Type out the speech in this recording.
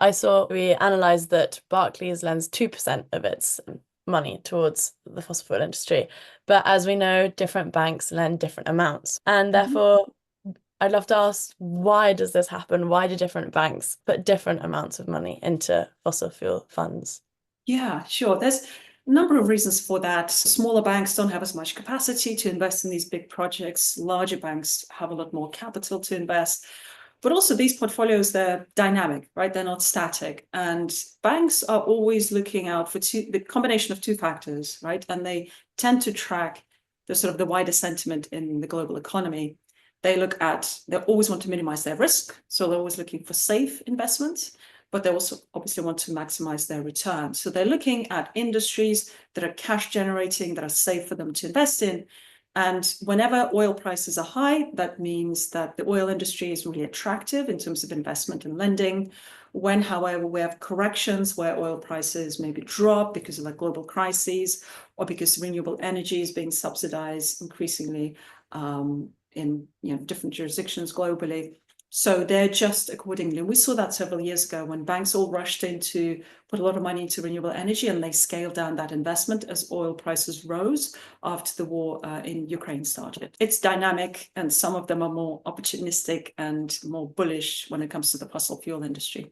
I saw we analysed that Barclays lends 2% of its money towards the fossil fuel industry. But as we know, different banks lend different amounts. And therefore, I'd love to ask, why does this happen? Why do different banks put different amounts of money into fossil fuel funds? Yeah, sure. There's a number of reasons for that. Smaller banks don't have as much capacity to invest in these big projects. Larger banks have a lot more capital to invest. But also these portfolios, they're dynamic, right? They're not static. And banks are always looking out for the combination of two factors, right? And they tend to track the sort of the wider sentiment in the global economy. They always want to minimize their risk. So they're always looking for safe investments, but they also obviously want to maximize their return. So they're looking at industries that are cash generating, that are safe for them to invest in. And whenever oil prices are high, that means that the oil industry is really attractive in terms of investment and lending. When, however, we have corrections where oil prices maybe drop because of like global crises or because renewable energy is being subsidized increasingly in different jurisdictions globally, so they adjust accordingly. We saw that several years ago when banks all rushed in to put a lot of money into renewable energy, and they scaled down that investment as oil prices rose after the war in Ukraine started. It's dynamic, and some of them are more opportunistic and more bullish when it comes to the fossil fuel industry.